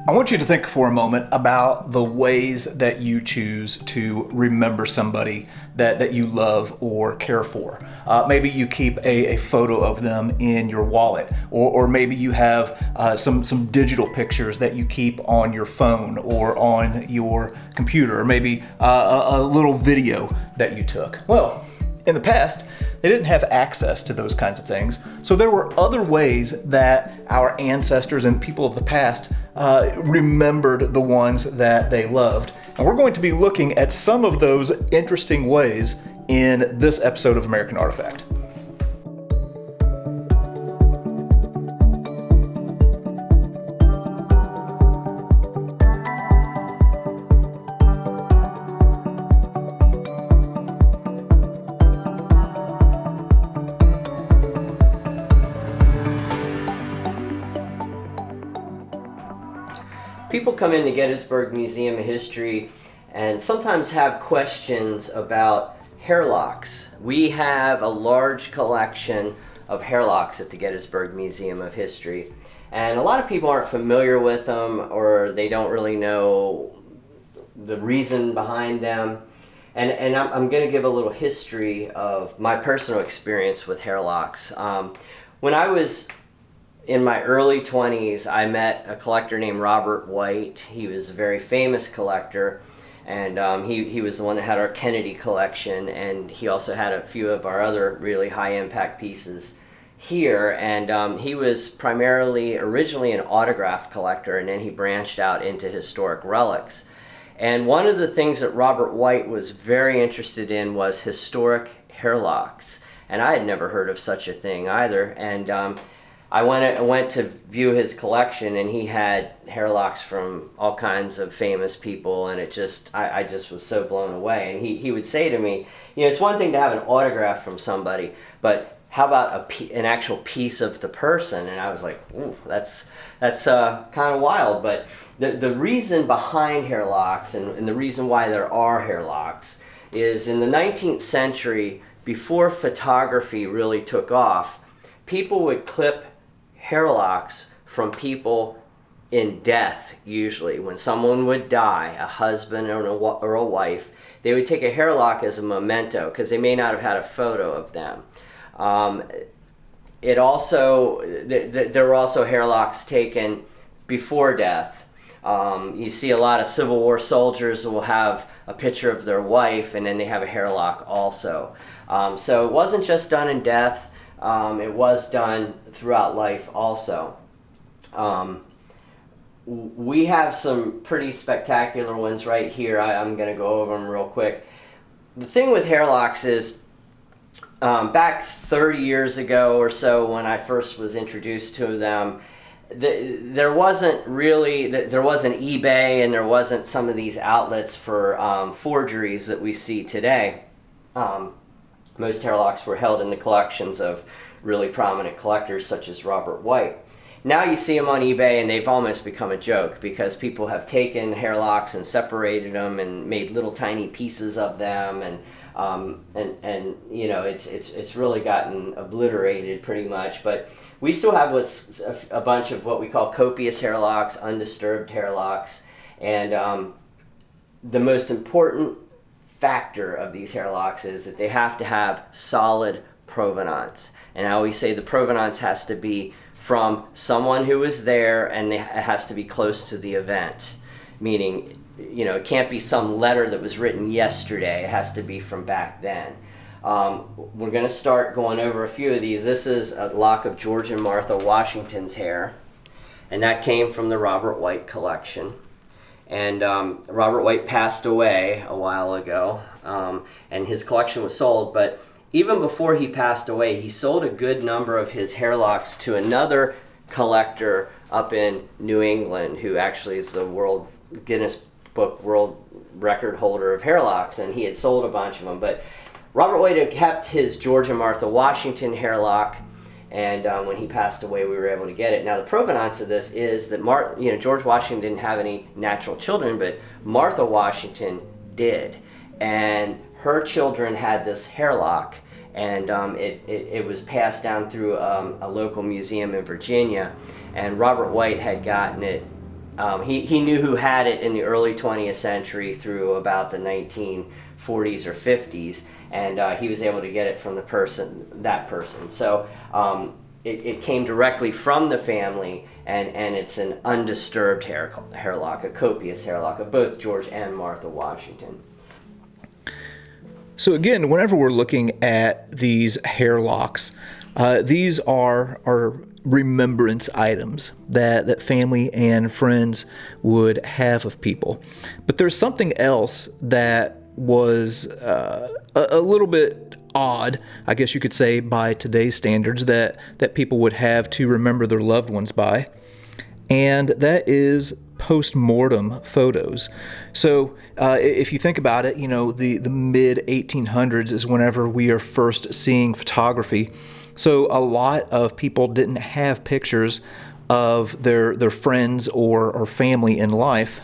I want you to think for a moment about the ways that you choose to remember somebody that you love or care for. Maybe you keep a photo of them in your wallet, or maybe you have some digital pictures that you keep on your phone or on your computer, or maybe a little video that you took. Well, in the past, they didn't have access to those kinds of things, so there were other ways that our ancestors and people of the past remembered the ones that they loved. And we're going to be looking at some of those interesting ways in this episode of American Artifact. People come into Gettysburg Museum of History and sometimes have questions about hairlocks. We have a large collection of hairlocks at the Gettysburg Museum of History, and a lot of people aren't familiar with them, or they don't really know the reason behind them. And I'm going to give a little history of my personal experience with hairlocks. When I was in my early 20s, I met a collector named Robert White. He was a very famous collector, and he was the one that had our Kennedy collection, and he also had a few of our other really high-impact pieces here. And he was primarily, originally an autograph collector, and then he branched out into historic relics. And one of the things that Robert White was very interested in was historic hairlocks, and I had never heard of such a thing either. And I went to view his collection, and he had hairlocks from all kinds of famous people, and I just was so blown away. And he would say to me, it's one thing to have an autograph from somebody, but how about an actual piece of the person? And I was like, ooh, that's kind of wild. But the reason behind hairlocks and the reason why there are hairlocks is in the 19th century, before photography really took off, people would clip hairlocks from people in death. Usually when someone would die, a husband or a wife, they would take a hairlock as a memento because they may not have had a photo of them. There were also hairlocks taken before death. You see a lot of Civil War soldiers will have a picture of their wife, and then they have a hairlock also. So it wasn't just done in death. It was done throughout life also. We have some pretty spectacular ones right here. I'm going to go over them real quick. The thing with hairlocks is, back 30 years ago or so when I first was introduced to them, there wasn't eBay, and there wasn't some of these outlets for forgeries that we see today. Most hairlocks were held in the collections of really prominent collectors such as Robert White. Now you see them on eBay, and they've almost become a joke because people have taken hairlocks and separated them and made little tiny pieces of them, and it's really gotten obliterated pretty much. But we still have a bunch of what we call copious hairlocks, undisturbed hairlocks, and the most important factor of these hairlocks is that they have to have solid provenance. And I always say the provenance has to be from someone who was there, and it has to be close to the event. Meaning, it can't be some letter that was written yesterday. It has to be from back then. We're going to start going over a few of these. This is a lock of George and Martha Washington's hair, and that came from the Robert White collection. And Robert White passed away a while ago, and his collection was sold. But even before he passed away, he sold a good number of his hairlocks to another collector up in New England, who actually is the Guinness Book World Record holder of hairlocks, and he had sold a bunch of them. But Robert White had kept his George and Martha Washington hairlock, and when he passed away, we were able to get it. Now, the provenance of this is that George Washington didn't have any natural children, but Martha Washington did, and her children had this hairlock, and it was passed down through a local museum in Virginia, and Robert White had gotten it He knew who had it in the early 20th century through about the 1940s or 50s, and he was able to get it from that person. So it came directly from the family, and it's an undisturbed hairlock, a copious hairlock of both George and Martha Washington. So again, whenever we're looking at these hairlocks, these are remembrance items that family and friends would have of people. But there's something else that was a little bit odd, I guess you could say, by today's standards, that people would have to remember their loved ones by, and that is post-mortem photos. So if you think about it, the mid 1800s is whenever we are first seeing photography. So a lot of people didn't have pictures of their friends or family in life.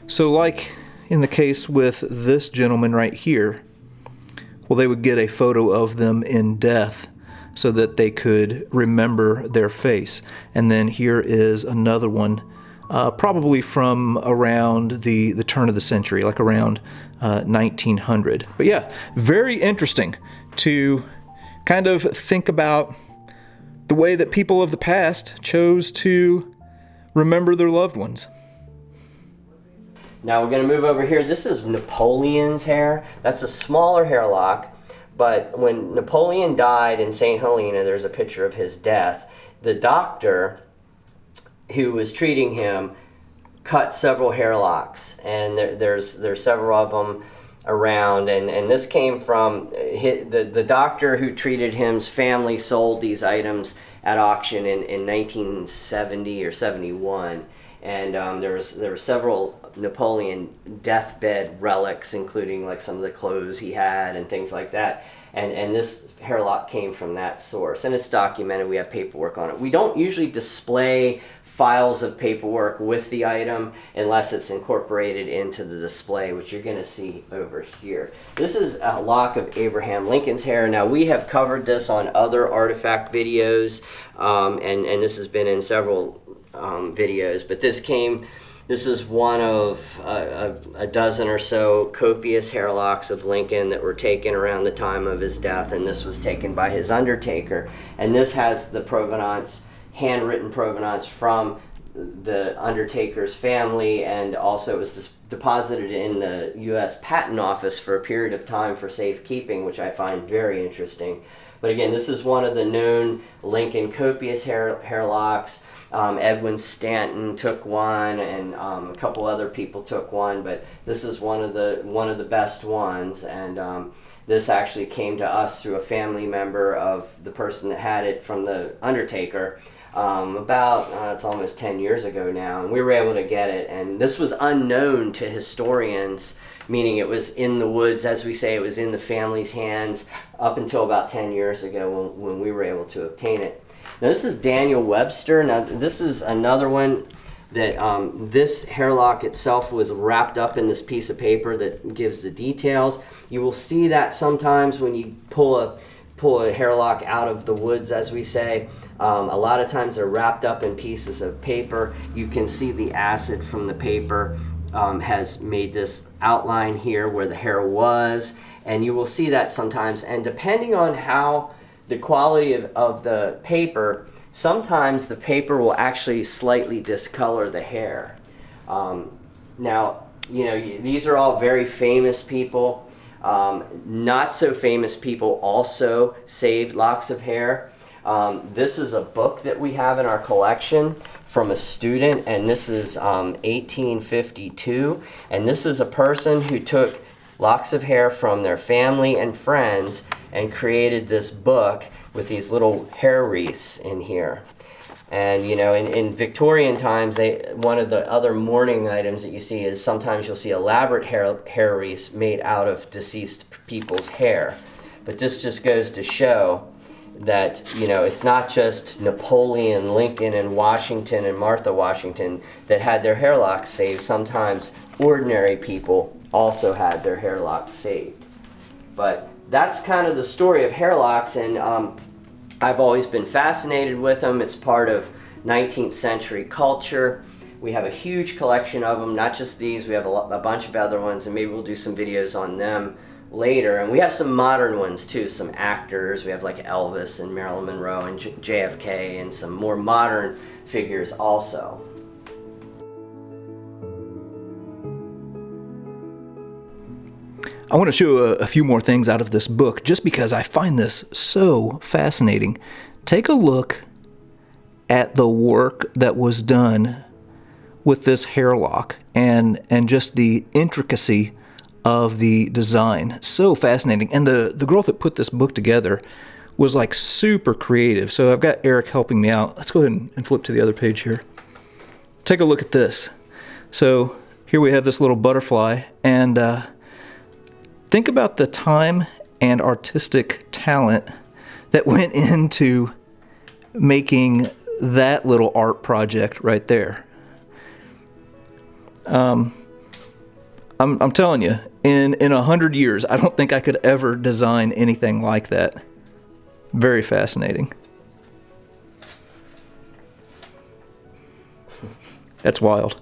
So like in the case with this gentleman right here, well, they would get a photo of them in death so that they could remember their face. And then here is another one, probably from around the turn of the century, like around 1900. But yeah, very interesting to kind of think about the way that people of the past chose to remember their loved ones. Now we're going to move over here. This is Napoleon's hair. That's a smaller hairlock, but when Napoleon died in St. Helena, there's a picture of his death. The doctor who was treating him cut several hairlocks, and there's several of them around, and this came from the doctor who treated him's family sold these items at auction in 1970 or 71, and there were several Napoleon deathbed relics, including like some of the clothes he had and things like that, and this hairlock came from that source, and it's documented. We have paperwork on it. We don't usually display files of paperwork with the item unless it's incorporated into the display, which you're going to see over here. This is a lock of Abraham Lincoln's hair. Now, we have covered this on other artifact videos, and this has been in several videos, but this is one of a dozen or so copious hairlocks of Lincoln that were taken around the time of his death, and this was taken by his undertaker. And this has the provenance, handwritten provenance from the undertaker's family, and also it was deposited in the U.S. Patent Office for a period of time for safekeeping, which I find very interesting. But again, this is one of the known Lincoln copious hairlocks. Edwin Stanton took one, and a couple other people took one, but this is one of the best ones, and this actually came to us through a family member of the person that had it from the undertaker. It's almost 10 years ago now, and we were able to get it, and this was unknown to historians, meaning it was in the woods, as we say, it was in the family's hands up until about 10 years ago when we were able to obtain it. Now this is Daniel Webster. Now this is another one that this hairlock itself was wrapped up in this piece of paper that gives the details. You will see that sometimes when you pull a hairlock out of the woods, as we say. A lot of times they're wrapped up in pieces of paper. You can see the acid from the paper has made this outline here where the hair was, and you will see that sometimes. And depending on how the quality of the paper, sometimes the paper will actually slightly discolor the hair. Now, these are all very famous people. Not so famous people also saved locks of hair. This is a book that we have in our collection from a student, and this is 1852. And this is a person who took locks of hair from their family and friends and created this book with these little hair wreaths in here. And in Victorian times, one of the other mourning items that you see is sometimes you'll see elaborate hair wreaths made out of deceased people's hair. But this just goes to show that it's not just Napoleon, Lincoln, and Washington and Martha Washington that had their hairlocks saved. Sometimes ordinary people also had their hairlocks saved. But that's kind of the story of hairlocks, and I've always been fascinated with them. It's part of 19th century culture. We have a huge collection of them, not just these. We have a bunch of other ones, and maybe we'll do some videos on them later. And we have some modern ones too, some actors. We have like Elvis and Marilyn Monroe and JFK, and some more modern figures also. I want to show a few more things out of this book just because I find this so fascinating. Take a look at the work that was done with this hairlock and just the intricacy of the design. So fascinating. And the girl that put this book together was like super creative. So I've got Eric helping me out. Let's go ahead and flip to the other page here. Take a look at this. So here we have this little butterfly, and think about the time and artistic talent that went into making that little art project right there. I'm telling you, in 100 years, I don't think I could ever design anything like that. Very fascinating. That's wild.